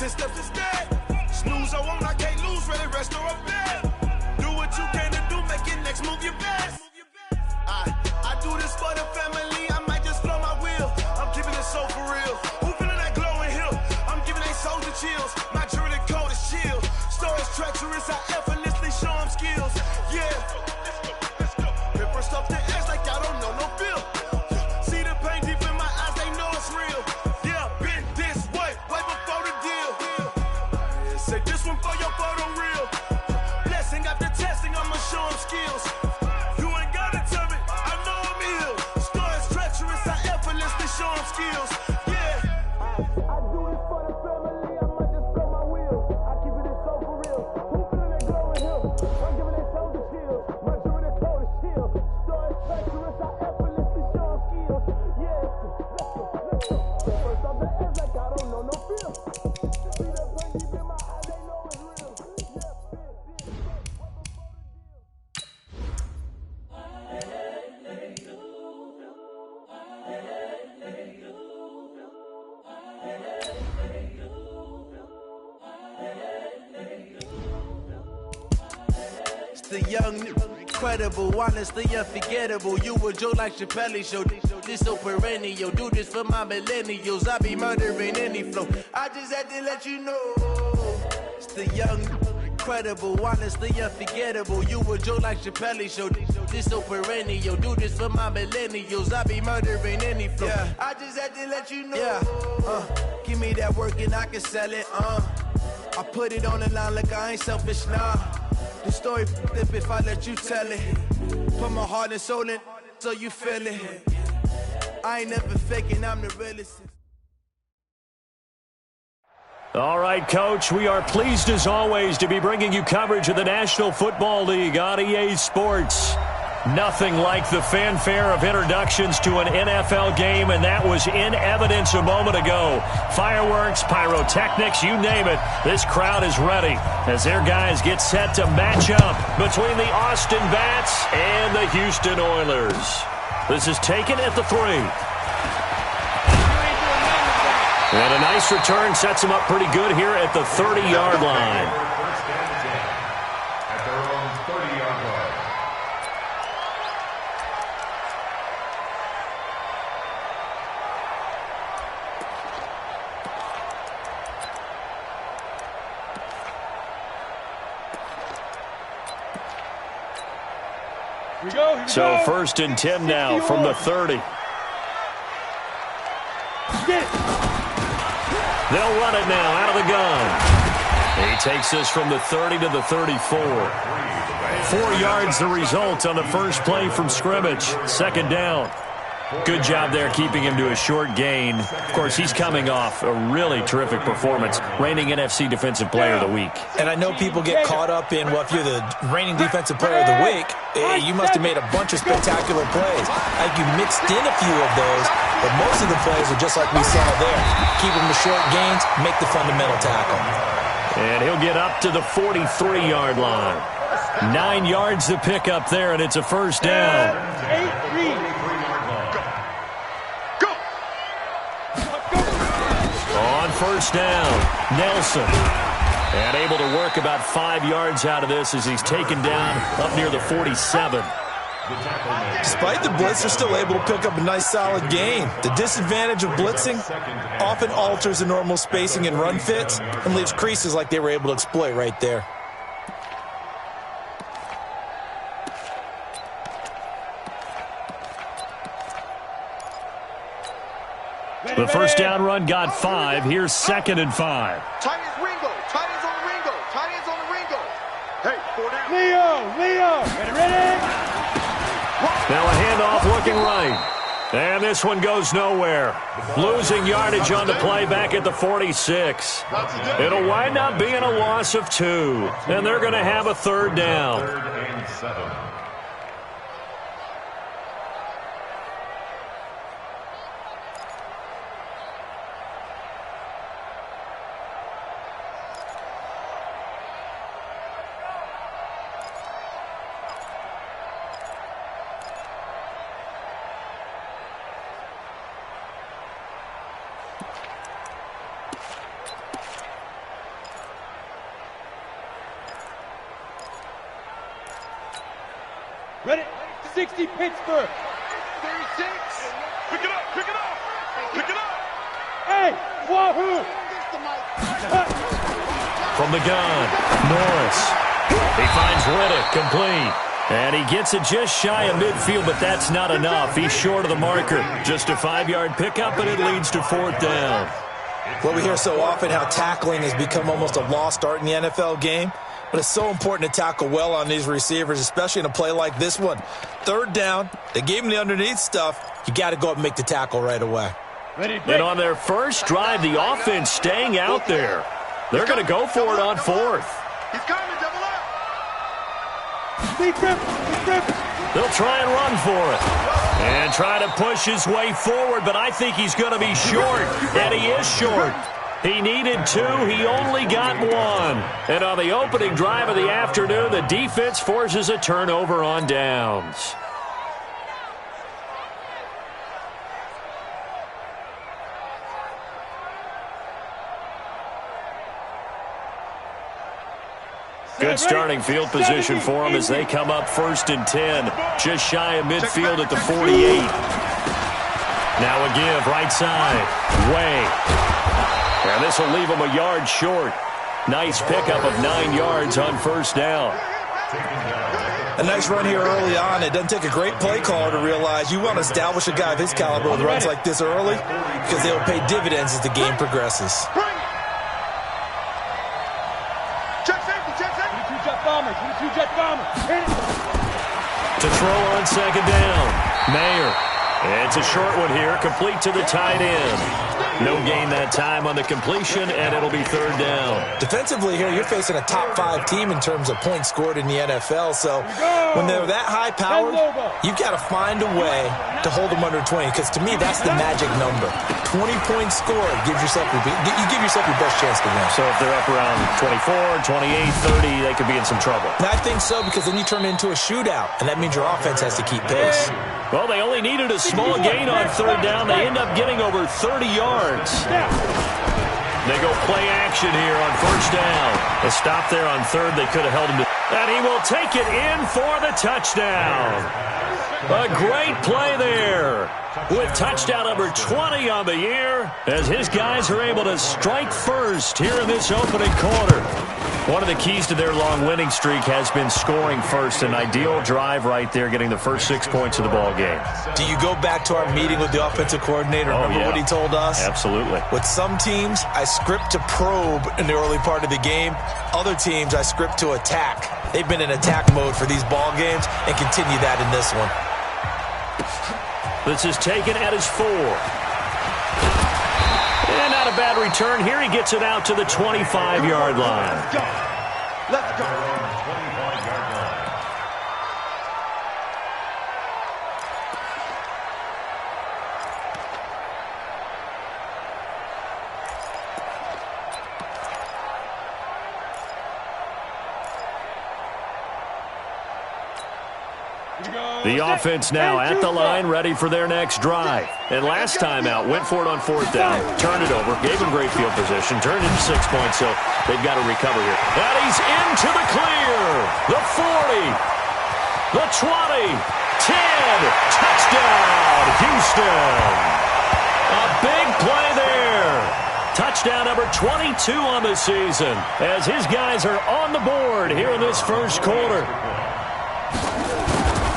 10 steps instead. Snooze, I won't, I can't lose, ready, rest or a bed. Do what you can to do, make your next move your best. I do this for the family, I might just blow my wheel. I'm keeping it so for real. Who feeling that glowing hill? I'm giving they souls the chills. My jewelry cold is chill. Stories treacherous, I effortlessly show them skills. Yeah. Ripper stuff the edge like I don't know no feel. See the pain deep in my eyes, they know it's real. Yeah, been this way before the deal. Say this one for your photo real. Blessing after testing, I'ma show them skills. You ain't gotta tell me, I know I'm ill. Stories treacherous, I effortlessly show them skills. Yeah. I do this for the family, I might just blow my wheel. I keep it so for real. Who feeling that glowing hill? I'm giving they souls the chills. My jewelry cold is chill. Stories treacherous, I effortlessly show them skills. Yeah. Let's go. First off the edge like I don't know no feel. See that pain deep in my eyes, they know it's real. It's the young, incredible, honestly unforgettable. You a joke like Chappelle show. This so perennial. Do this for my millennials. I be murdering any flow. I just had to let you know. It's the young, incredible, honestly unforgettable. You a joke like Chappelle show. This so perennial. Do this for my millennials. I be murdering any flow. Yeah. I just had to let you know. Yeah. Give me that work and I can sell it. I put it on the line like I ain't selfish, nah. The story flip if I let you tell it. Put my heart and soul in so you feel it. I ain't never faking, I'm the realest. All right, Coach, we are pleased as always to be bringing you coverage of the National Football League on EA Sports. Nothing like the fanfare of introductions to an NFL game, and that was in evidence a moment ago. Fireworks, pyrotechnics, you name it. This crowd is ready as their guys get set to match up between the Austin Bats and the Houston Oilers. This is taken at the 3. And a nice return sets them up pretty good here at the 30-yard line. At their own 30-yard line. So 1st and 10 now from the 30. They'll run it now out of the gun. He takes this from the 30 to the 34. 4 yards the result on the first play from scrimmage. 2nd down. Good job there keeping him to a short gain. Of course, he's coming off a really terrific performance, reigning NFC Defensive Player of the Week. And I know people get caught up in, well, if you're the reigning Defensive Player of the Week, you must have made a bunch of spectacular plays. I think you mixed in a few of those, but most of the plays are just like we saw there. Keep them to short gains, make the fundamental tackle. And he'll get up to the 43-yard line. 9 yards to pick up there, and it's a first down. On first down, Nelson. And able to work about 5 yards out of this as he's taken down up near the 47. Despite the blitz, they're still able to pick up a nice solid gain. The disadvantage of blitzing often alters the normal spacing and run fits and leaves creases like they were able to exploit right there. The first down run got 5. Here's 2nd and 5. Tight ends Ringo. Tight ends on the Ringo. Tight ends on the Ringo. Hey, 4 down. Leo. Ready? Now a handoff looking right. And this one goes nowhere. Losing yardage on the play back at the 46. It'll wind up being a loss of 2. And they're going to have a 3rd down. 3rd and 7. 60 Pittsburgh. 36. Pick it up, pick it up, pick it up. Hey, Wahoo! From the gun, Norris. He finds Riddick, complete. And he gets it just shy of midfield, but that's not enough. He's short of the marker. Just a 5-yard pickup, and it leads to 4th down. Well, we hear so often how tackling has become almost a lost art in the NFL game. But it's so important to tackle well on these receivers, especially in a play like this one. 3rd down, they gave him the underneath stuff. You got to go up and make the tackle right away. And on their first drive, the offense staying out there. They're going to go for it on 4th. He's coming, double up. They'll try and run for it. And try to push his way forward, but I think he's going to be short. And he is short. He needed 2. He only got 1. And on the opening drive of the afternoon, the defense forces a turnover on downs. Good starting field position for them as they come up 1st and 10. Just shy of midfield at the 48. Now a give, right side. Way. And this will leave them a yard short. Nice pickup of 9 yards on 1st down. A nice run here early on. It doesn't take a great play caller to realize you want to establish a guy of his caliber with runs like this early because they will pay dividends as the game progresses. Check safety, check safety. 22 jet bombers, 22 jet bombers. Hit it. To throw on 2nd down. Mayer. It's a short one here, complete to the tight end. No gain that time on the completion, and it'll be 3rd down. Defensively here, you're facing a top 5 team in terms of points scored in the NFL, so when they're that high-powered, you've got to find a way to hold them under 20, because to me, that's the magic number. 20 points scored, you give yourself your best chance to win. So if they're up around 24, 28, 30, they could be in some trouble. And I think so, because then you turn it into a shootout, and that means your offense has to keep pace. Well, they only needed a small gain on 3rd down. They end up getting over 30 yards. They go play action here on 1st down. A stop there on 3rd. They could have held him to... And he will take it in for the touchdown. A great play there with touchdown number 20 on the year as his guys are able to strike first here in this opening quarter. One of the keys to their long winning streak has been scoring first. An ideal drive right there, getting the first 6 points of the ball game. Do you go back to our meeting with the offensive coordinator? Remember what he told us? Absolutely. With some teams, I script to probe in the early part of the game. Other teams, I script to attack. They've been in attack mode for these ball games and continue that in this one. This is taken at his 4. And not a bad return here. He gets it out to the 25-yard line. Let's go. The offense now at the line, ready for their next drive. And last time out, went for it on 4th down, turned it over, gave him great field position, turned it into 6 points, so they've got to recover here. And he's into the clear. The 40, the 20, 10, touchdown, Houston. A big play there. Touchdown number 22 on the season as his guys are on the board here in this first quarter.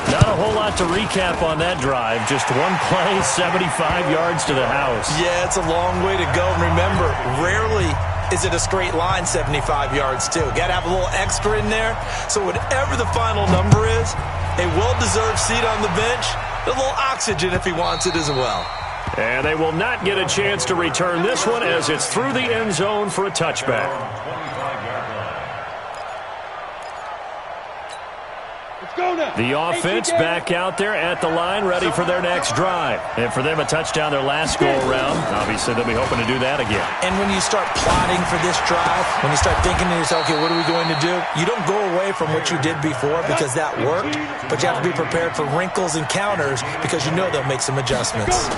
Not a whole lot to recap on that drive. Just one play, 75 yards to the house. Yeah, it's a long way to go. And remember, rarely is it a straight line 75 yards, too. Got to have a little extra in there. So whatever the final number is, a well-deserved seat on the bench, a little oxygen if he wants it as well. And they will not get a chance to return this one as it's through the end zone for a touchback. The offense back out there at the line, ready for their next drive. And for them, a touchdown their last go-around. Obviously, they'll be hoping to do that again. And when you start plotting for this drive, when you start thinking to yourself, okay, what are we going to do? You don't go away from what you did before because that worked, but you have to be prepared for wrinkles and counters because you know they'll make some adjustments.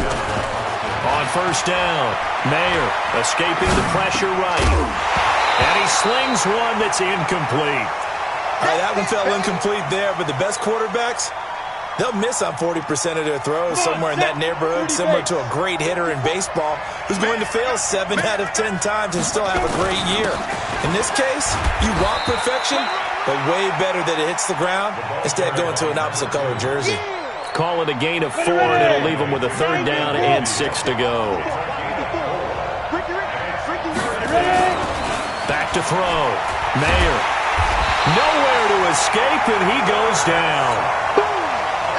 On 1st down, Mayer escaping the pressure right. And he slings one that's incomplete. All right, that one fell incomplete there, but the best quarterbacks, They'll miss on 40% of their throws, somewhere in that neighborhood, similar to a great hitter in baseball who's going to fail 7 out of 10 times and still have a great year. In this case, you want perfection, but way better that it hits the ground instead of going to an opposite color jersey. Call it a gain of 4, and it'll leave them with a 3rd down and 6 to go. Back to throw. Mayer. Nowhere to escape, and he goes down.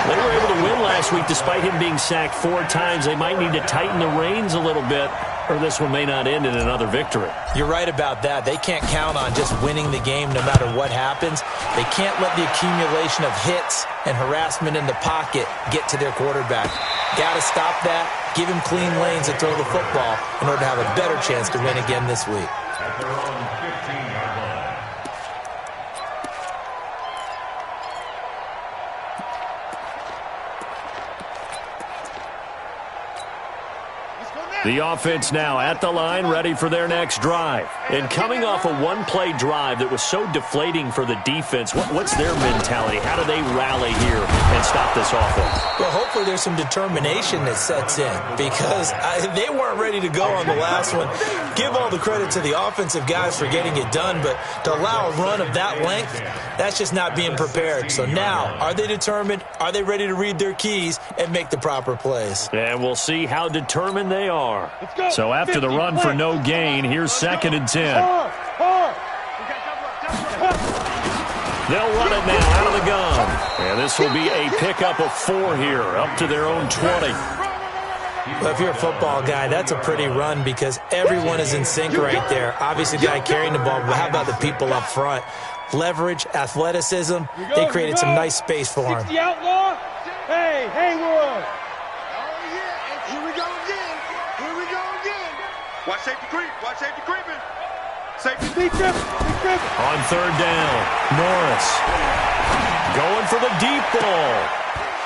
They were able to win last week despite him being sacked 4 times. They might need to tighten the reins a little bit, or this one may not end in another victory. You're right about that. They can't count on just winning the game no matter what happens. They can't let the accumulation of hits and harassment in the pocket get to their quarterback. Got to stop that, give him clean lanes to throw the football in order to have a better chance to win again this week. The offense now at the line, ready for their next drive. And coming off a one-play drive that was so deflating for the defense, what's their mentality? How do they rally here and stop this offense? Well, hopefully there's some determination that sets in because they weren't ready to go on the last one. Give all the credit to the offensive guys for getting it done, but to allow a run of that length, that's just not being prepared. So now, are they determined? Are they ready to read their keys and make the proper plays? And we'll see how determined they are. So after the run for no gain, here's 2nd and 10. They'll run it now out of the gun. And this will be a pickup of 4 here, up to their own 20. Well, if you're a football guy, that's a pretty run because everyone is in sync right there. Obviously, the guy carrying the ball, but how about the people up front? Leverage, athleticism, they created some nice space for him. The outlaw. Hey, Haywood. Watch safety creep. Watch safety creeping. Safety Big trip. On 3rd down, Norris going for the deep ball.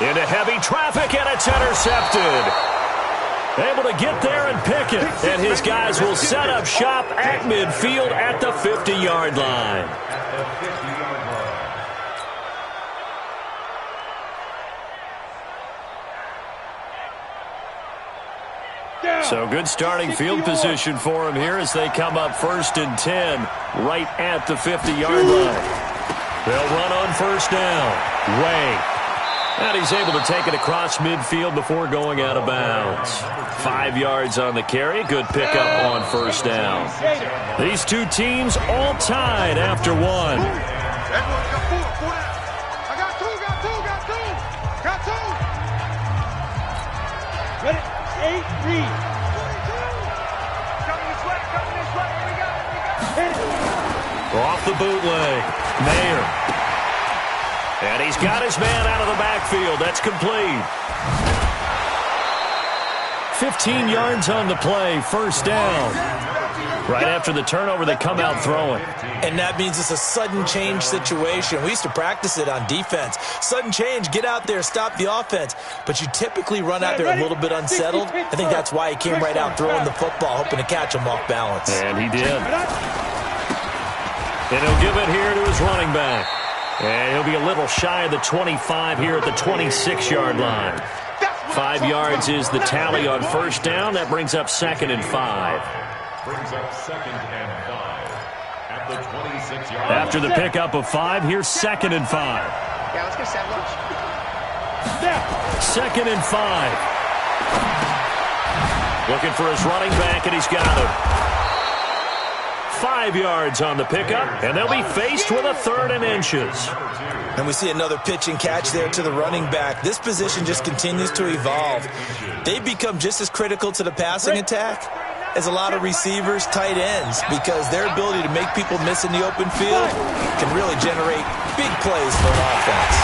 Into heavy traffic, and it's intercepted. Able to get there and pick it. And his guys will set up shop at midfield at the 50-yard line. So good starting field position for him here as they come up 1st and 10 right at the 50-yard line. They'll run on 1st down. Way. And he's able to take it across midfield before going out of bounds. 5 yards on the carry. Good pickup on 1st down. These two teams all tied after 1. Everyone got 4. 4 down. I got 2. Got 2. Ready? 8 read. Off the bootleg. Mayer. And he's got his man out of the backfield. That's complete. 15 yards on the play. 1st down. Right after the turnover, they come out throwing. And that means it's a sudden change situation. We used to practice it on defense. Sudden change, get out there, stop the offense. But you typically run out there a little bit unsettled. I think that's why he came right out throwing the football, hoping to catch him off balance. And he did. And he'll give it here to his running back. And he'll be a little shy of the 25 here at the 26-yard line. 5 yards is the tally on 1st down. That brings up 2nd and 5. At the 26-yard line. After the pickup of 5, here's 2nd and 5. Yeah, let's go set lunch. 2nd and 5. Looking for his running back, and he's got him. 5 yards on the pickup, and they'll be faced with a 3rd and inches. And we see another pitch and catch there to the running back. This position just continues to evolve. They've become just as critical to the passing attack as a lot of receivers, tight ends, because their ability to make people miss in the open field can really generate big plays for an offense.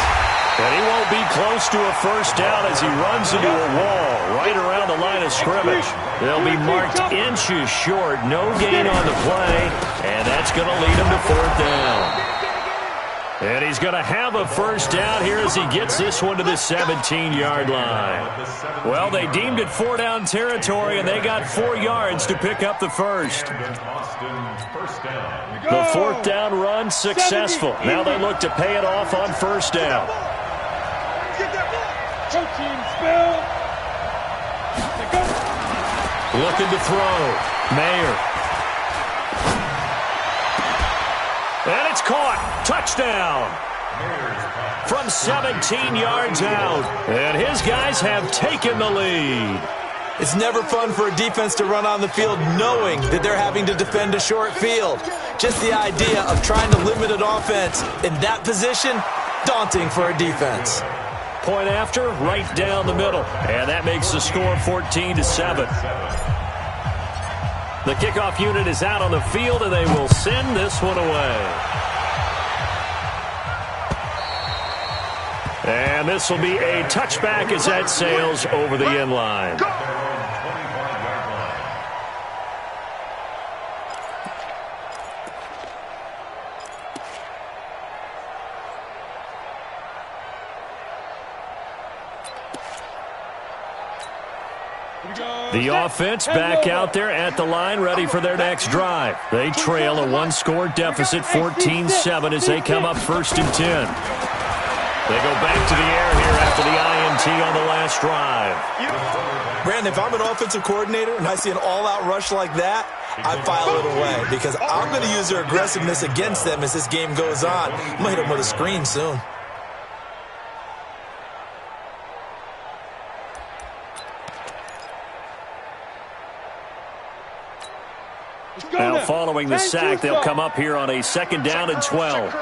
And he won't be close to a 1st down as he runs into a wall right around the line of scrimmage. They'll be marked inches short. No gain on the play, and that's going to lead him to 4th down. And he's going to have a 1st down here as he gets this one to the 17-yard line. Well, they deemed it 4-down territory, and they got 4 yards to pick up the 1st. The 4th down run successful. Now they look to pay it off on 1st down. Get that Coaching spill. Looking to throw. Mayer. And it's caught. Touchdown. From 17 yards out. And his guys have taken the lead. It's never fun for a defense to run on the field knowing that they're having to defend a short field. Just the idea of trying to limit an offense in that position, daunting for a defense. Point after, right down the middle. And that makes the score 14-7. The kickoff unit is out on the field, and they will send this one away. And this will be a touchback as that sails over the end line. The offense back out there at the line, ready for their next drive. They trail a one-score deficit, 14-7, as they come up 1st and 10. They go back to the air here after the INT on the last drive. Brandon, if I'm an offensive coordinator and I see an all-out rush like that, I file it away because I'm going to use their aggressiveness against them as this game goes on. I'm going to hit them with a screen soon. Now following the sack, they'll come up here on a 2nd down and 12.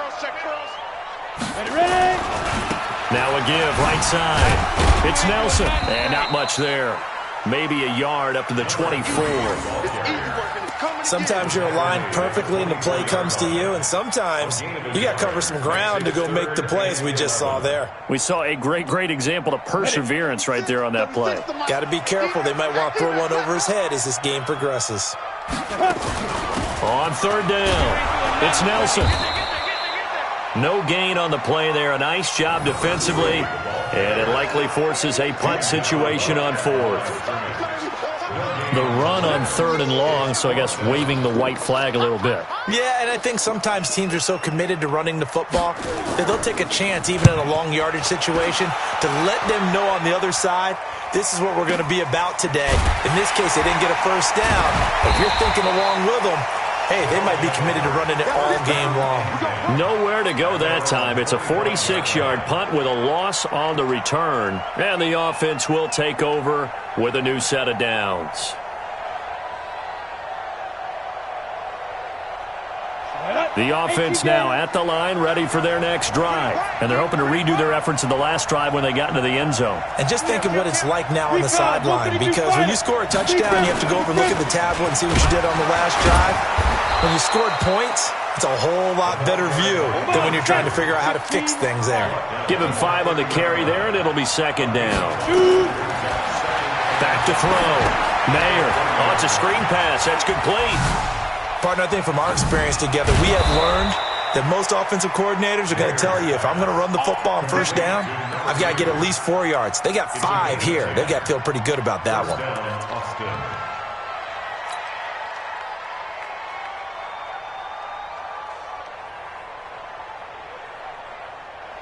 Now a give, right side. It's Nelson, and not much there. Maybe a yard up to the 24. Sometimes you're aligned perfectly and the play comes to you, and sometimes you got to cover some ground to go make the plays we just saw there. We saw a great example of perseverance right there on that play. Got to be careful. They might want to throw one over his head as this game progresses. On 3rd down, it's Nelson. No gain on the play there. A nice job defensively, and it likely forces a punt situation on 4th. The run on 3rd and long, so I guess waving the white flag a little bit. Yeah, and I think sometimes teams are so committed to running the football that they'll take a chance, even in a long yardage situation, to let them know on the other side, this is what we're going to be about today. In this case, they didn't get a 1st down. If you're thinking along with them, hey, they might be committed to running it all game long. Nowhere to go that time. It's a 46-yard punt with a loss on the return. And the offense will take over with a new set of downs. The offense now at the line, ready for their next drive. And they're hoping to redo their efforts in the last drive when they got into the end zone. And just think of what it's like now on the sideline, because when you score a touchdown, you have to go over and look at the tablet and see what you did on the last drive. When you scored points, it's a whole lot better view than when you're trying to figure out how to fix things there. Give him 5 on the carry there, and it'll be 2nd down. Back to throw. Mayer. Oh, it's a screen pass. That's complete. Partner, I think from our experience together, we have learned that most offensive coordinators are going to tell you, if I'm going to run the football on 1st down, I've got to get at least 4 yards. They got 5 here. They've got to feel pretty good about that one.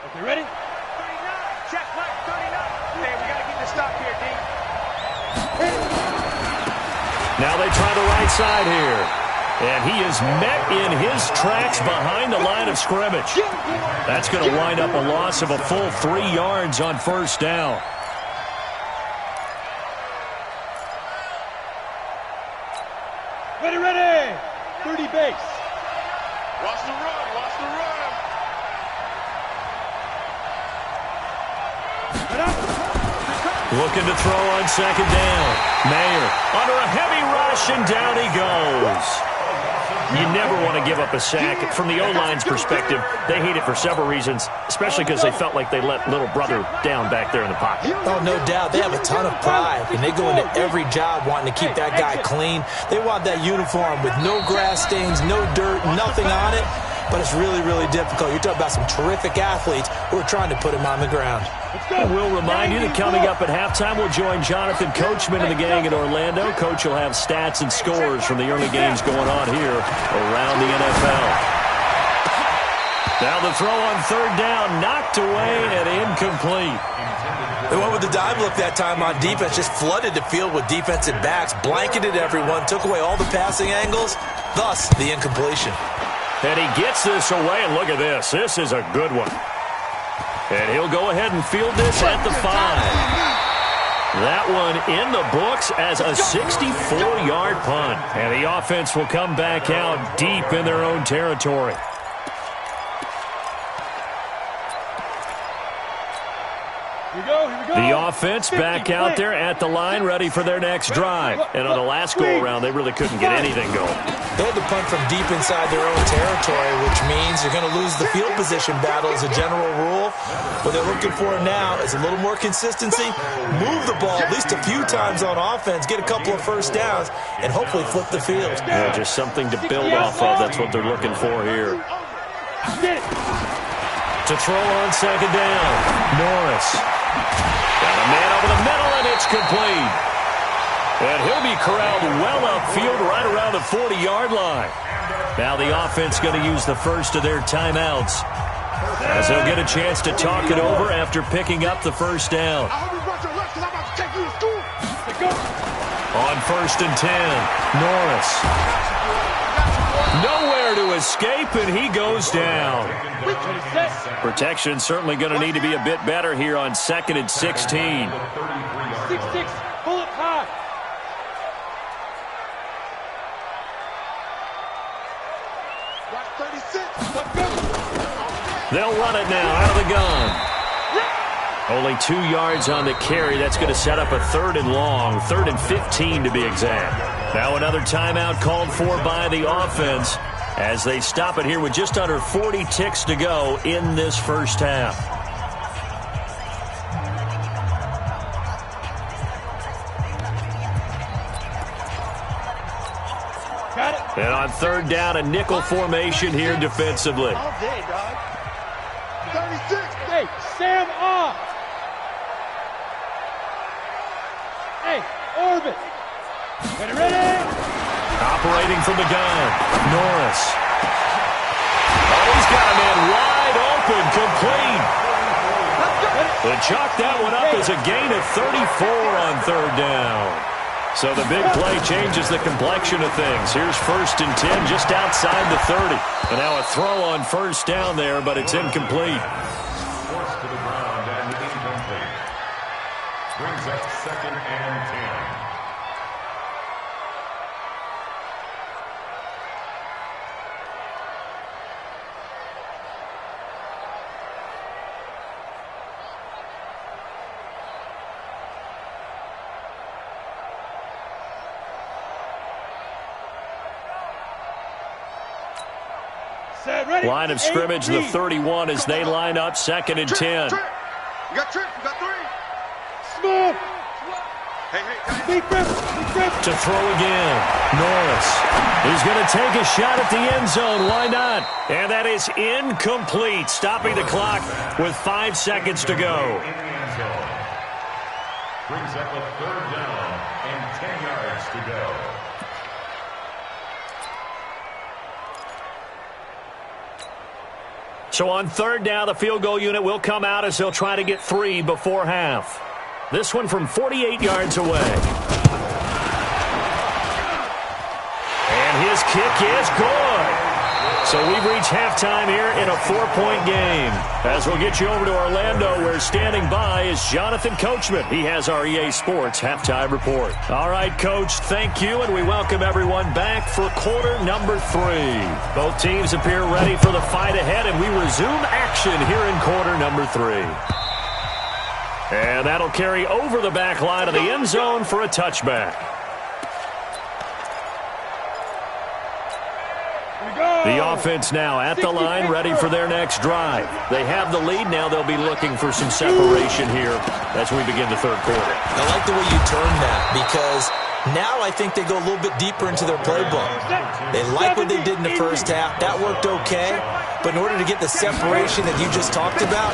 Okay, ready? 39. Check, Mike, 39. Hey, we got to get the stop here, D. Now they try the right side here. And he is met in his tracks behind the line of scrimmage. That's going to wind up a loss of a full 3 yards on 1st down. Ready. 30 base. Watch the run. Looking to throw on 2nd down. Mayer under a heavy rush, and down he goes. You never want to give up a sack. From the O-line's perspective, they hate it for several reasons, especially because they felt like they let little brother down back there in the pocket. Oh, no doubt. They have a ton of pride, and they go into every job wanting to keep that guy clean. They want that uniform with no grass stains, no dirt, nothing on it. But it's really, really difficult. You're talking about some terrific athletes who are trying to put him on the ground. We'll remind you that coming up at halftime, we'll join Jonathan Coachman and the gang in Orlando. Coach will have stats and scores from the early games going on here around the NFL. Now the throw on third down, knocked away and incomplete. They went with the dive look that time on defense, just flooded the field with defensive backs, blanketed everyone, took away all the passing angles, thus the incompletion. And he gets this away, and look at this. This is a good one. And he'll go ahead and field this at the 5. That one in the books as a 64-yard punt. And the offense will come back out deep in their own territory. The offense back out there at the line, ready for their next drive. And on the last go-around, they really couldn't get anything going. They had to punt from deep inside their own territory, which means you're going to lose the field position battle as a general rule. What they're looking for now is a little more consistency, move the ball at least a few times on offense, get a couple of first downs, and hopefully flip the field. Yeah, just something to build off of. That's what they're looking for here. To throw on second down, Norris. Got a man over the middle, and it's complete. And he'll be corralled well upfield right around the 40-yard line. Now the offense going to use the first of their timeouts, as they'll get a chance to talk it over after picking up the first down. On first and 10, Norris. Nowhere to escape, and he goes down. Protection certainly going to need to be a bit better here on 2nd and 16. 6-6, pull it high. They'll run it now out of the gun. Only 2 yards on the carry. That's going to set up a 3rd and long, 3rd and 15 to be exact. Now another timeout called for by the offense as they stop it here with just under 40 ticks to go in this first half. Got it. And on third down, a nickel formation here defensively. All day, dog. 36. Hey, Sam off. Hey, orbit. Ready? Operating from the gun, Norris. Oh, he's got a man wide open, complete. They chalk that one up as a gain of 34 on third down. So the big play changes the complexion of things. Here's 1st and 10 just outside the 30. And now a throw on first down there, but it's incomplete. Forced to the ground and incomplete. Brings up 2nd and 10. Line of scrimmage, the 31 as they line up 2nd and 10. You got Trip. You got 3. Smooth. Hey. Deep grip. To throw again, Norris. He's going to take a shot at the end zone. Why not? And that is incomplete, stopping the clock with 5 seconds to go. Brings up a 3rd down and 10 yards to go. So on third down, the field goal unit will come out as they'll try to get 3 before half. This one from 48 yards away. And his kick is good. So we've reached halftime here in a 4-point game. As we'll get you over to Orlando, where standing by is Jonathan Coachman. He has our EA Sports halftime report. All right, Coach, thank you, and we welcome everyone back for quarter number 3. Both teams appear ready for the fight ahead, and we resume action here in quarter number 3. And that'll carry over the back line of the end zone for a touchback. The offense now at the line, ready for their next drive. They have the lead. Now they'll be looking for some separation here as we begin the third quarter. I like the way you turn that, because now I think they go a little bit deeper into their playbook. They like what they did in the first half. That worked okay. But in order to get the separation that you just talked about,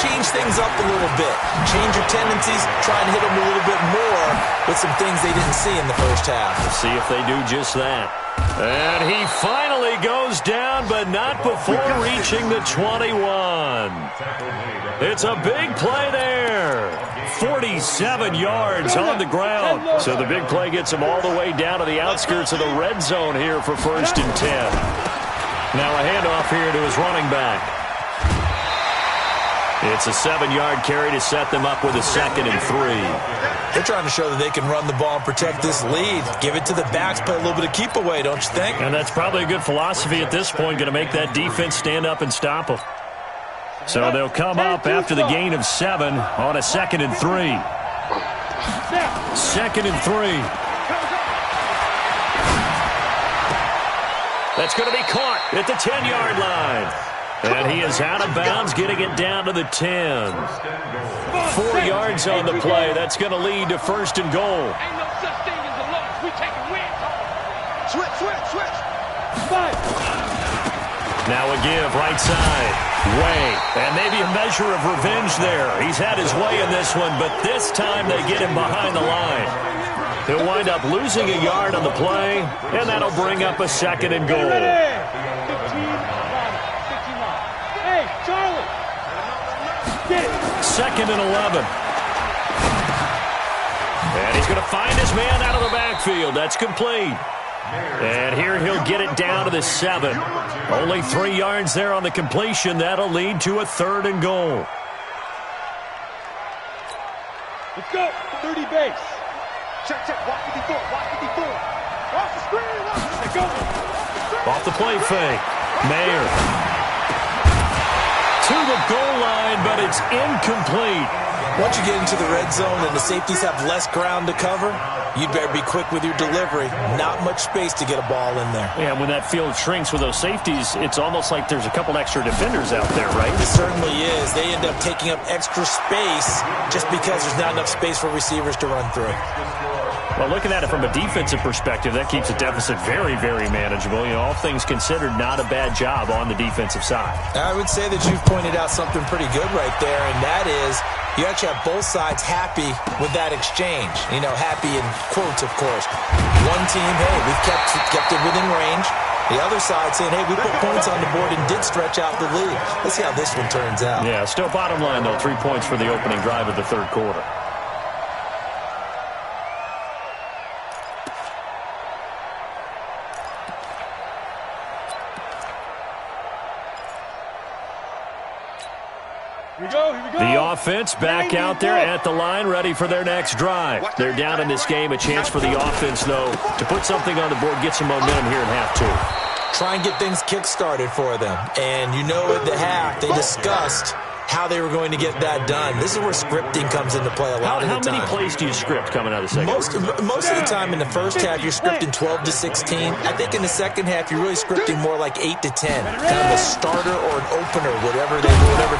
change things up a little bit. Change your tendencies, try and hit them a little bit more with some things they didn't see in the first half. We'll see if they do just that. And he finally goes down, but not before reaching the 21. It's a big play there. 47 yards on the ground. So the big play gets him all the way down to the outskirts of the red zone here for 1st and 10. Now a handoff here to his running back. It's a 7-yard carry to set them up with a 2nd and 3. They're trying to show that they can run the ball and protect this lead. Give it to the backs, play a little bit of keep away, don't you think? And that's probably a good philosophy at this point, going to make that defense stand up and stop them. So they'll come up after the gain of 7 on a 2nd and 3. 2nd and 3. That's going to be caught at the 10-yard line. And he is out of bounds, getting it down to the 10. 4 yards on the play. That's going to lead to 1st and goal. Ain't no such thing as a loss. We taking wins. Switch. Now a give, right side. Way. And maybe a measure of revenge there. He's had his way in this one, but this time they get him behind the line. He'll wind up losing a yard on the play, and that'll bring up a 2nd and goal. 15, hey, Charlie. Get it. 2nd and 11. And he's going to find his man out of the backfield. That's complete. And here he'll get it down to the 7. Only 3 yards there on the completion. That'll lead to a 3rd and goal. Let's go. 30 base. Check. Watch 54. Off the screen. Let's go. Off the play fake. Mayer. To the goal line, but it's incomplete. Once you get into the red zone and the safeties have less ground to cover, you'd better be quick with your delivery. Not much space to get a ball in there. Yeah, when that field shrinks with those safeties, it's almost like there's a couple extra defenders out there, right? It certainly is. They end up taking up extra space just because there's not enough space for receivers to run through. Well, looking at it from a defensive perspective, that keeps the deficit very, very manageable. You know, all things considered, not a bad job on the defensive side. I would say that you've pointed out something pretty good right there, and that is you actually have both sides happy with that exchange. You know, happy in quotes, of course. One team, hey, we've kept it within range. The other side saying, hey, we put points on the board and did stretch out the lead. Let's see how this one turns out. Yeah, still bottom line, though, 3 points for the opening drive of the 3rd quarter. Here we go. The offense back out there at the line, ready for their next drive. They're down in this game. A chance for the offense, though, to put something on the board, get some momentum here in half 2. Try and get things kick-started for them. And you know at the half, they discussed how they were going to get that done. This is where scripting comes into play a lot of the time. How many plays do you script coming out of the second? Most of the time in the first half, you're scripting 12 to 16. I think in the second half, you're really scripting more like 8 to 10. Kind of a starter or an opener, whatever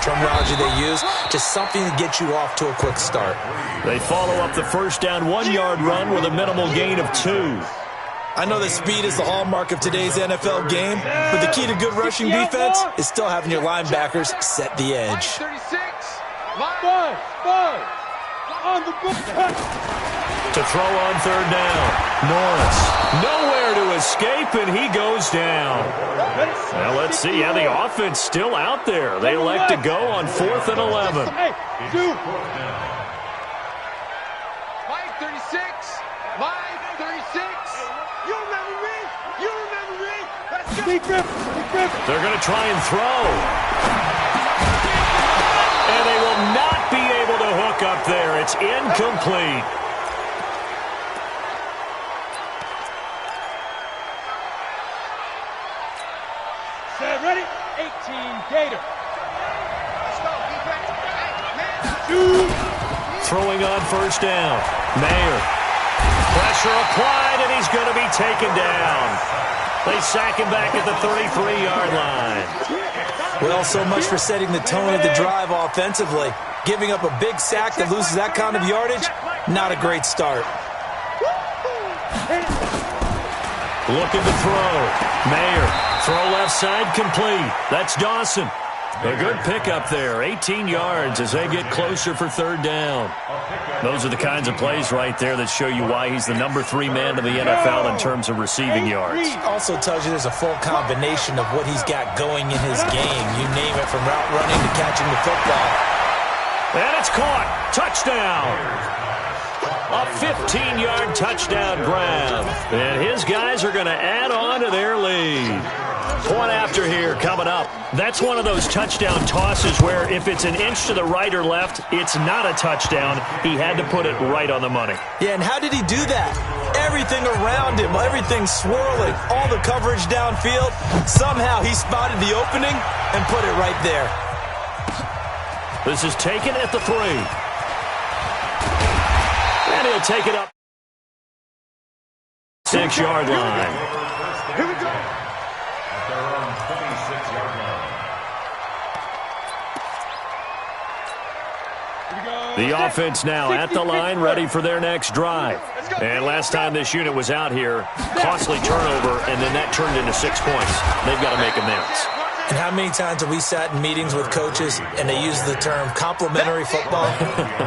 terminology they use. Just something to get you off to a quick start. They follow up the first down 1-yard run with a minimal gain of 2. I know that speed is the hallmark of today's NFL game, but the key to good rushing defense is still having your linebackers set the edge. 36. Five. On the book. To throw on 3rd down. Norris. Nowhere to escape, and he goes down. Well, let's see. Yeah, the offense still out there. They elect to go on 4th and 11. Hey, 2. Mike 36. You remember me? Let's go. Big grip. They're going to try and throw. And they will not be able to hook up there. It's incomplete. Set, ready? 18, Gator. Let's go. Defense. 2. Throwing on 1st down. Mayer. Pressure applied, and he's going to be taken down. They sack him back at the 33-yard line. Well, so much for setting the tone of the drive offensively. Giving up a big sack that loses that kind of yardage, not a great start. Looking to throw. Mayer. Throw left side complete. That's Dawson. A good pickup there, 18 yards as they get closer for third down. Those are the kinds of plays right there that show you why he's the number 3 man in the NFL in terms of receiving yards. Also tells you there's a full combination of what he's got going in his game. You name it, from route running to catching the football. And it's caught. Touchdown. A 15-yard touchdown grab. And his guys are going to add on to their lead. Point after here coming up. That's one of those touchdown tosses where if it's an inch to the right or left, it's not a touchdown. He had to put it right on the money. Yeah, and how did he do that? Everything around him, everything swirling, all the coverage downfield. Somehow he spotted the opening and put it right there. This is taken at the 3. And he'll take it up. 6-yard line. Here we go. At their own 26-yard line. The offense now at the line, ready for their next drive. And last time this unit was out here, costly turnover, and then that turned into 6 points. They've got to make amends. And how many times have we sat in meetings with coaches and they use the term complementary football?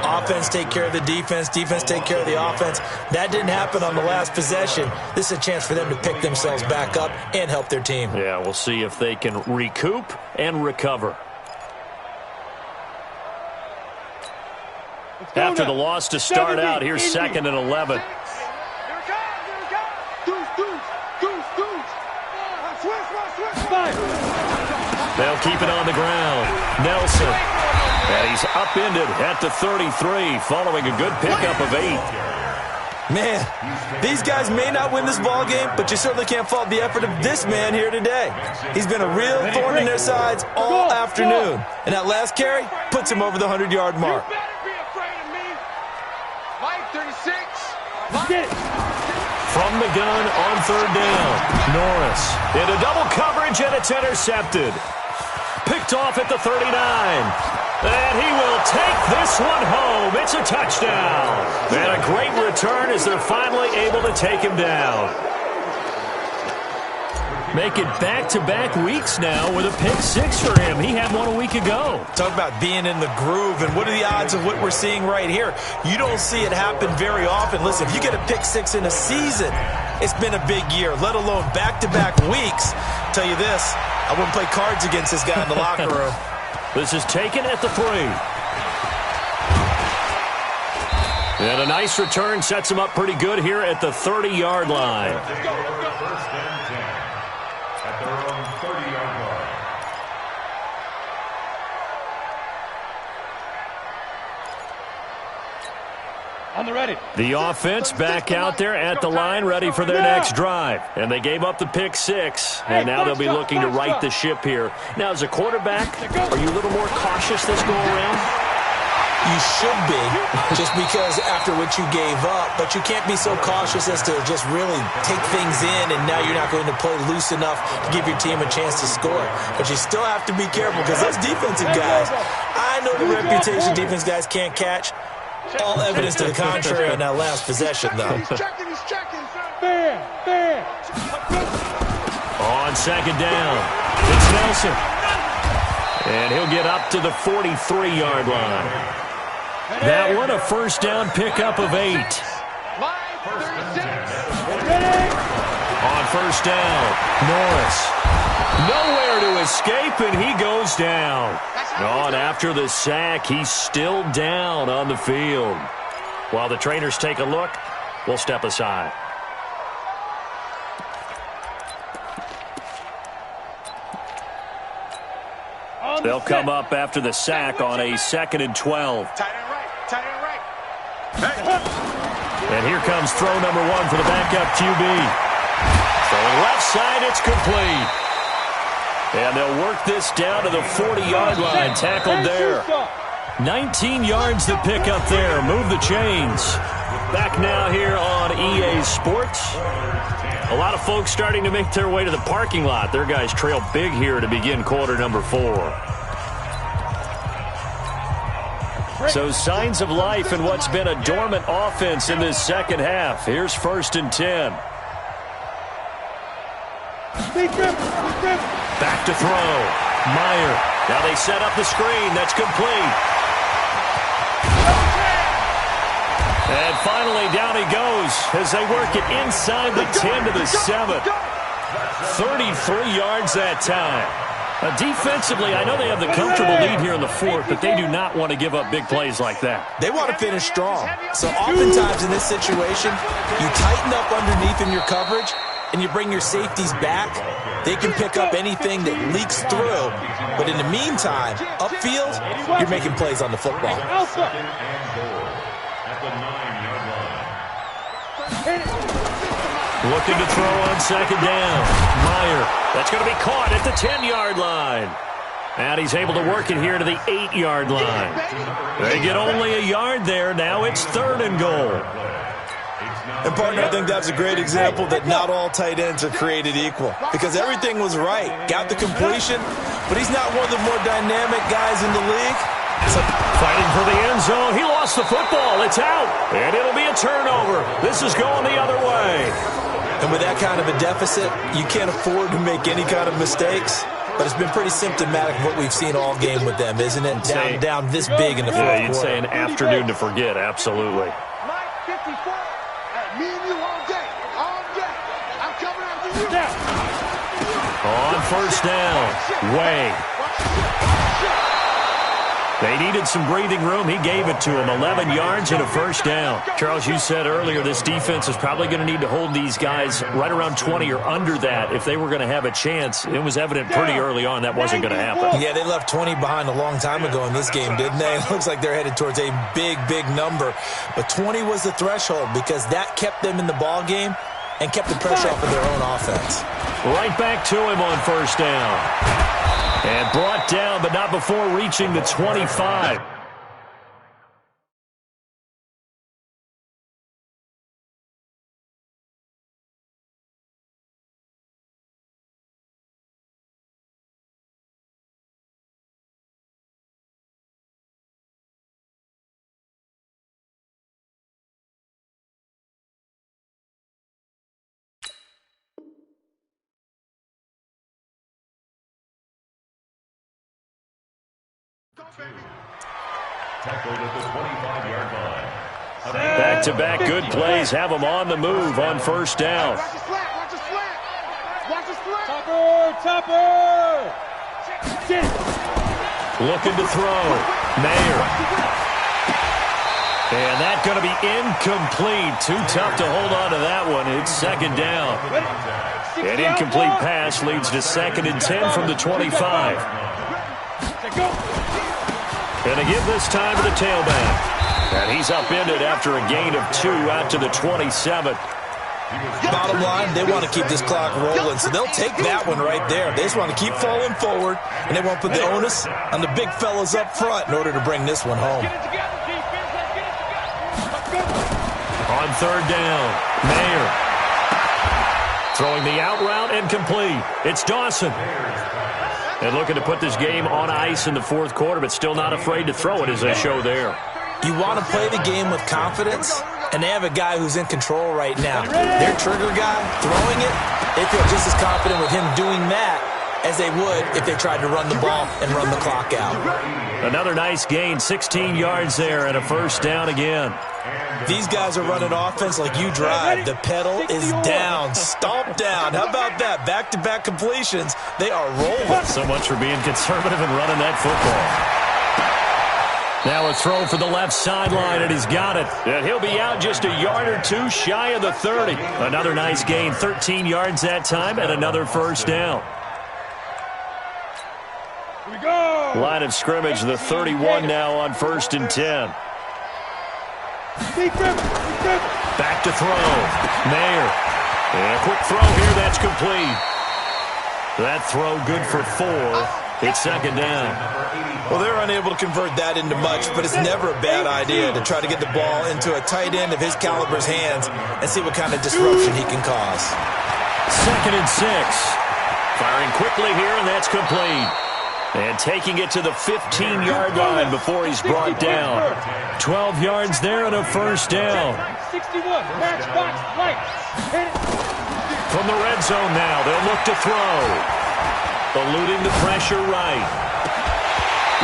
Offense take care of the defense, defense take care of the offense. That didn't happen on the last possession. This is a chance for them to pick themselves back up and help their team. Yeah, we'll see if they can recoup and recover. After the loss to start out, here's 2nd and 11. They'll keep it on the ground. Nelson. And he's upended at the 33 following a good pickup of 8. Man, these guys may not win this ball game, but you certainly can't fault the effort of this man here today. He's been a real thorn in their sides all afternoon. And that last carry puts him over the 100-yard mark. From the gun on third down. Norris into double coverage, and it's intercepted. Picked off at the 39. And he will take this one home. It's a touchdown. And a great return as they're finally able to take him down. Make it back-to-back weeks now with a pick 6 for him. He had one a week ago. Talk about being in the groove, and what are the odds of what we're seeing right here? You don't see it happen very often. Listen, if you get a pick 6 in a season, it's been a big year, let alone back-to-back weeks. Tell you this, I wouldn't play cards against this guy in the locker room. This is taken at the 3. And a nice return sets him up pretty good here at the 30-yard line. First and 10 at their own 30-yard line. On the ready. The offense back out there at the line, ready for their next drive. And they gave up the pick 6, and now they'll be looking to right the ship here. Now, as a quarterback, are you a little more cautious this go-around? You should be, just because after what you gave up, but you can't be so cautious as to just really take things in, and now you're not going to play loose enough to give your team a chance to score. But you still have to be careful, because those defensive guys, I know the reputation defense guys can't catch. All evidence to the contrary on that last possession, though. He's checking. Bam. On second down, it's Nelson. And he'll get up to the 43-yard line. That one, a first down pickup of 8. On first down, Norris. Nowhere to escape, and he goes down. And after the sack, he's still down on the field. While the trainers take a look, we'll step aside. They'll come up after the sack on a 2nd and 12. Tight end right. And here comes throw number 1 for the backup QB. Throwing left side, it's complete. And they'll work this down to the 40-yard line, tackled there. 19 yards to pick up there. Move the chains. Back now here on EA Sports. A lot of folks starting to make their way to the parking lot. Their guys trail big here to begin quarter number 4. So signs of life in what's been a dormant offense in this second half. Here's 1st and 10. Back to throw. Meyer Now they set up the screen. That's complete. And finally, down he goes as they work it inside the 10 to the 7. 33 yards that time. Defensively, I know they have the comfortable lead here in the fourth, but they do not want to give up big plays like that. They want to finish strong. So oftentimes in this situation, you tighten up underneath in your coverage, and you bring your safeties back. They can pick up anything that leaks through. But in the meantime, upfield, you're making plays on the football. Looking to throw on second down. Meyer. That's going to be caught at the 10-yard line. And he's able to work it here to the 8-yard line. They get only a yard there. Now it's 3rd and goal. And, partner, I think that's a great example that not all tight ends are created equal. Because everything was right. Got the completion, but he's not one of the more dynamic guys in the league. So, fighting for the end zone. He lost the football. It's out. And it'll be a turnover. This is going the other way. And with that kind of a deficit, you can't afford to make any kind of mistakes. But it's been pretty symptomatic of what we've seen all game with them, isn't it? Down this big in the fourth quarter. Yeah, you'd say an afternoon to forget. Absolutely. Mike 54. Me and you all day. All day. I'm coming after you. On first down. Way. They needed some breathing room. He gave it to him. 11 yards and a first down. Charles, you said earlier this defense is probably going to need to hold these guys right around 20 or under that if they were going to have a chance. It was evident pretty early on that wasn't going to happen. Yeah, they left 20 behind a long time ago in this game, didn't they? It looks like they're headed towards a big, big number. But 20 was the threshold because that kept them in the ball game and kept the pressure off of their own offense. Right back to him on first down. And brought down, but not before reaching the 25. Tackled at the 25-yard line. Back-to-back good plays have them on the move on first down. Watch the slant. Watch the slant. Watch the slant. Topper. Looking to throw. Mayer. And that's going to be incomplete. Too tough to hold on to that one. It's second down. An incomplete pass leads to 2nd and 10 from the 25. And they give this time to the tailback. And he's upended after a gain of 2 out to the 27. Bottom line, they want to keep this clock rolling, so they'll take that one right there. They just want to keep falling forward, and they won't put the onus on the big fellas up front in order to bring this one home. On third down, Mayer. Throwing the out route and complete. It's Dawson. And looking to put this game on ice in the fourth quarter, but still not afraid to throw it as they show there. You want to play the game with confidence, and they have a guy who's in control right now. Their trigger guy, throwing it, they feel just as confident with him doing that as they would if they tried to run the ball and run the clock out. Another nice gain, 16 yards there, and a first down again. These guys are running offense like you drive. The pedal is down, stomped down. How about that? Back-to-back completions. They are rolling. So much for being conservative and running that football. Now a throw for the left sideline, and he's got it. And he'll be out just a yard or two shy of the 30. Another nice gain, 13 yards that time, and another first down. Here we go. Line of scrimmage, the 31 now on 1st and 10. Back to throw. Mayer. And a quick throw here, that's complete. That throw good for 4. It's second down. Well, they're unable to convert that into much, but it's never a bad idea to try to get the ball into a tight end of his caliber's hands and see what kind of disruption he can cause. 2nd and 6. Firing quickly here, and that's complete. And taking it to the 15-yard line before he's brought down. 12 yards there and a first down. 61, matchbox, right. From the red zone now, they'll look to throw. Eluding the pressure right.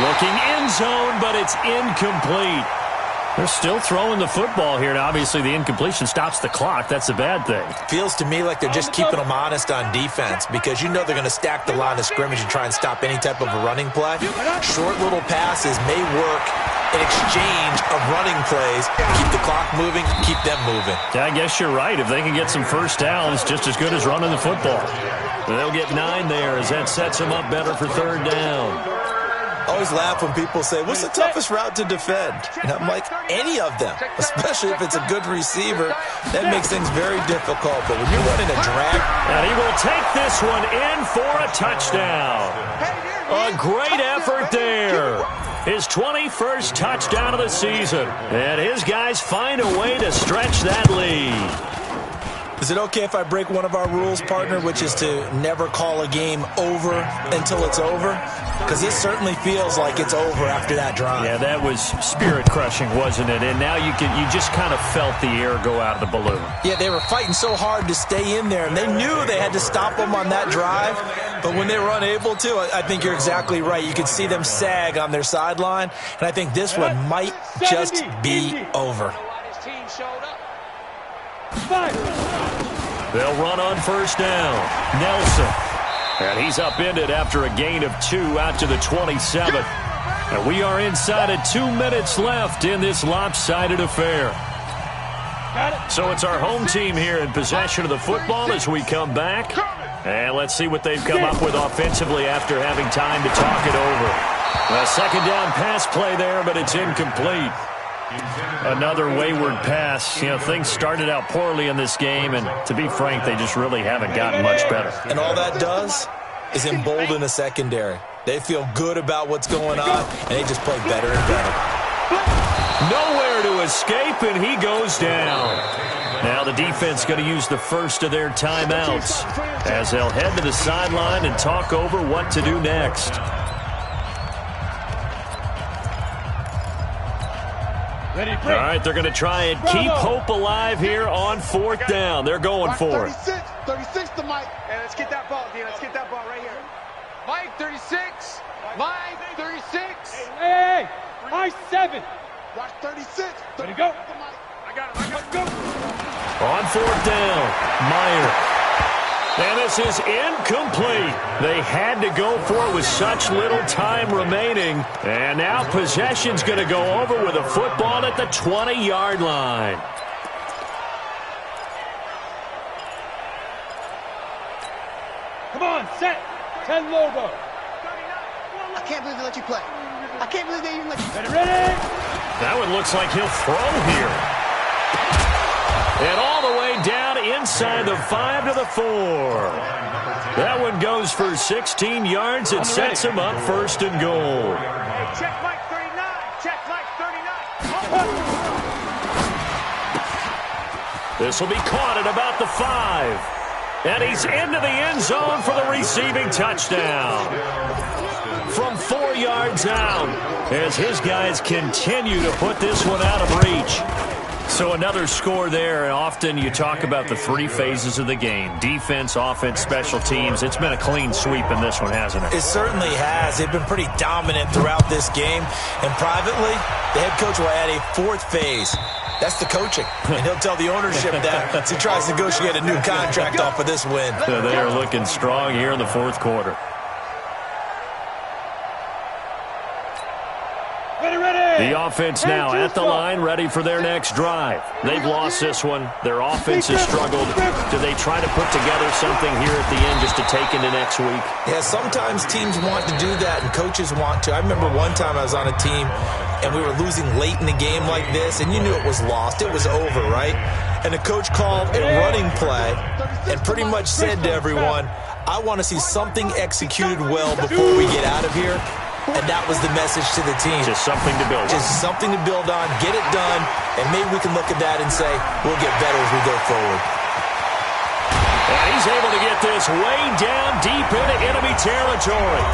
Looking end zone, but it's incomplete. They're still throwing the football here. Now, obviously, the incompletion stops the clock. That's a bad thing. Feels to me like they're just keeping them honest on defense because you know they're going to stack the line of scrimmage and try and stop any type of a running play. Short little passes may work in exchange of running plays. Keep the clock moving, keep them moving. Yeah, I guess you're right. If they can get some first downs, just as good as running the football. They'll get 9 there as that sets them up better for third down. Always laugh when people say, what's the toughest route to defend? And I'm like, any of them, especially if it's a good receiver. That makes things very difficult. But when you're running a drag. And he will take this one in for a touchdown. A great effort there. His 21st touchdown of the season. And his guys find a way to stretch that lead. Is it okay if I break one of our rules, partner, which is to never call a game over until it's over? Because this certainly feels like it's over after that drive. Yeah, that was spirit-crushing, wasn't it? And now you just kind of felt the air go out of the balloon. Yeah, they were fighting so hard to stay in there, and they knew they had to stop them on that drive. But when they were unable to, I think you're exactly right. You could see them sag on their sideline, and I think this one might just be over. They'll run on first down. Nelson. And he's upended after a gain of 2 out to the 27. And we are inside of 2 minutes left in this lopsided affair. So it's our home team here in possession of the football as we come back. And let's see what they've come up with offensively after having time to talk it over. A second down pass play there, but it's incomplete. Another wayward pass. You know, things started out poorly in this game, and to be frank, they just really haven't gotten much better. And all that does is embolden a secondary. They feel good about what's going on, and they just play better and better. Nowhere to escape, and he goes down. Now the defense going to use the first of their timeouts as they'll head to the sideline and talk over what to do next. All right, they're going to try and keep hope alive here on fourth down. They're going for it. 36 to Mike. Hey, let's get that ball, Dean. Let's get that ball right here. Mike, 36. Mike, 36. Hey, Mike, 7. Watch 36. Ready to go. I got him. Let's go. On fourth down, Meyer. And this is incomplete. They had to go for it with such little time remaining. And now possession's going to go over with a football at the 20-yard line. Come on, set. 10 logo. I can't believe they let you play. I can't believe they even let you play. Ready? That one looks like he'll throw here. And all the way down inside the 5 to the 4. That one goes for 16 yards. It sets him up first and goal. Hey, check Mike 39. Check Mike 39. This will be caught at about the 5. And he's into the end zone for the receiving touchdown. From 4 yards out as his guys continue to put this one out of reach. So another score there, and often you talk about the 3 phases of the game. Defense, offense, special teams. It's been a clean sweep in this one, hasn't it? It certainly has. They've been pretty dominant throughout this game. And privately, the head coach will add a 4th phase. That's the coaching. And he'll tell the ownership that as he tries to negotiate a new contract off of this win. So they are looking strong here in the 4th quarter. The offense now at the line, ready for their next drive. They've lost this one. Their offense has struggled. Do they try to put together something here at the end just to take into next week? Yeah, sometimes teams want to do that and coaches want to. I remember one time I was on a team and we were losing late in the game like this, and you knew it was lost. It was over, right? And the coach called a running play and pretty much said to everyone, I want to see something executed well before we get out of here. And that was the message to the team. Just something to build on. Just something to build on, get it done, and maybe we can look at that and say, we'll get better as we go forward. And he's able to get this way down deep into enemy territory.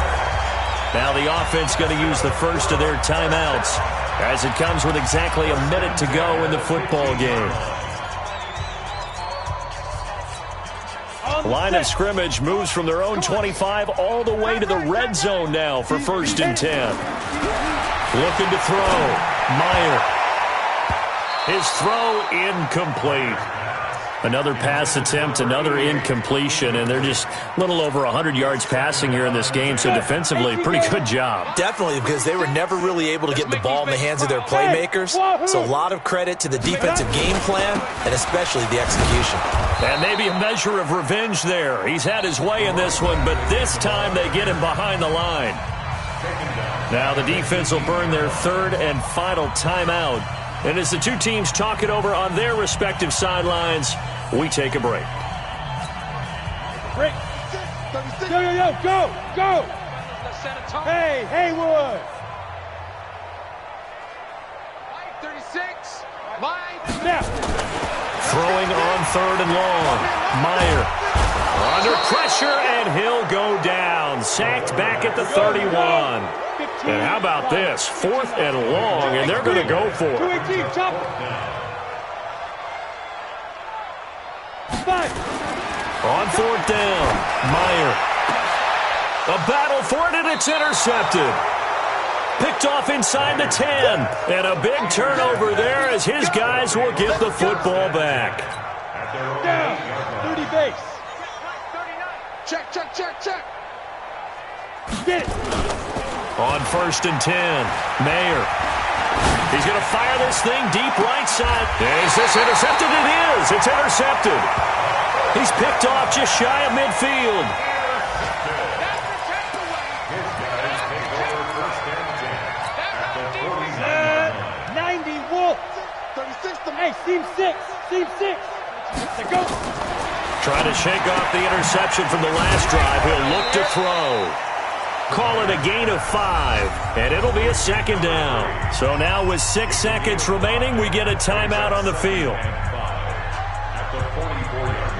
Now the offense going to use the first of their timeouts as it comes with exactly a minute to go in the football game. Line of scrimmage moves from their own 25 all the way to the red zone now for 1st and 10. Looking to throw. Meyer. His throw incomplete. Another pass attempt, another incompletion, and they're just a little over 100 yards passing here in this game, so defensively, pretty good job. Definitely, because they were never really able to get the ball in the hands of their playmakers, so a lot of credit to the defensive game plan and especially the execution. And maybe a measure of revenge there. He's had his way in this one, but this time they get him behind the line. Now the defense will burn their 3rd and final timeout. And as the two teams talk it over on their respective sidelines, we take a break. Break. Yo, go. Hey, Haywood. 36. Mike. Snap. Throwing on 3rd and long. Meyer under pressure, and he'll go down. Sacked back at the 31. And how about this? 4th and long, and they're going to go for it. 218, chop. 5. On 4th down, Meyer. A battle for it, and it's intercepted. Picked off inside the 10. And a big turnover there as his guys will get the football back. Down. 30 base. Check. Get it. On 1st and 10, Mayer. He's going to fire this thing deep right side. Is this intercepted? It is. It's intercepted. He's picked off just shy of midfield. 90 Wolf. 36 to hey, seam 6. Go. Trying to shake off the interception from the last drive. He'll look to throw. Call it a gain of 5, and it'll be a 2nd down. So now with 6 seconds remaining, we get a timeout on the field. At the 44-yard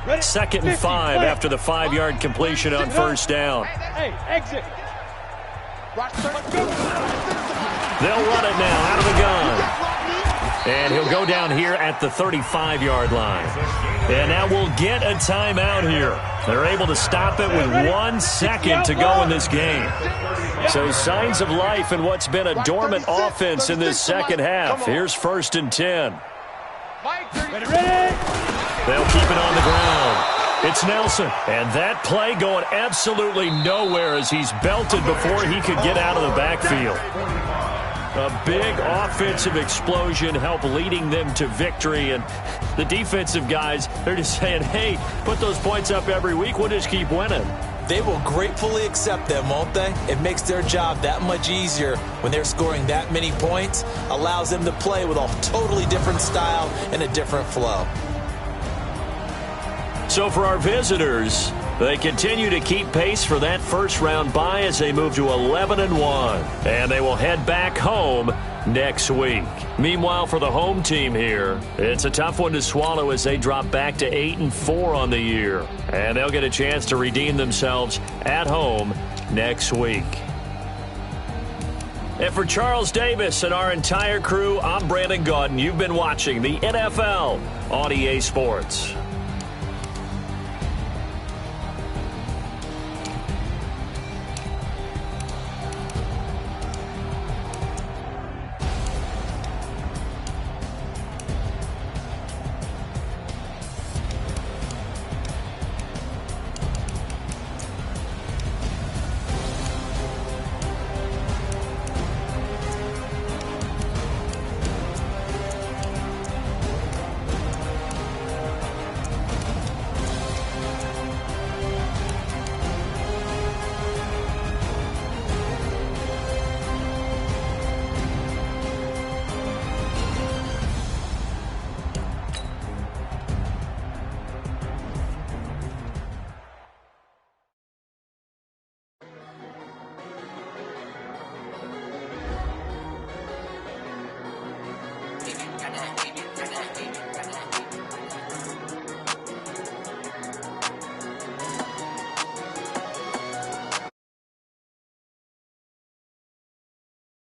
line. 2nd and 5 after the 5-yard completion on 1st down. Hey, exit. They'll run it now out of the gun. And he'll go down here at the 35-yard line. And now we'll get a timeout here. They're able to stop it with 1 second to go in this game. So signs of life in what's been a dormant offense in this second half. Here's 1st and 10. Ready. They'll keep it on the ground. It's Nelson. And that play going absolutely nowhere as he's belted before he could get out of the backfield. A big offensive explosion helped leading them to victory. And the defensive guys, they're just saying, hey, put those points up every week. We'll just keep winning. They will gratefully accept them, won't they? It makes their job that much easier when they're scoring that many points. Allows them to play with a totally different style and a different flow. So for our visitors, they continue to keep pace for that first-round bye as they move to 11-1. And they will head back home next week. Meanwhile, for the home team here, it's a tough one to swallow as they drop back to 8-4 on the year. And they'll get a chance to redeem themselves at home next week. And for Charles Davis and our entire crew, I'm Brandon Gaudin. You've been watching the NFL on EA Sports.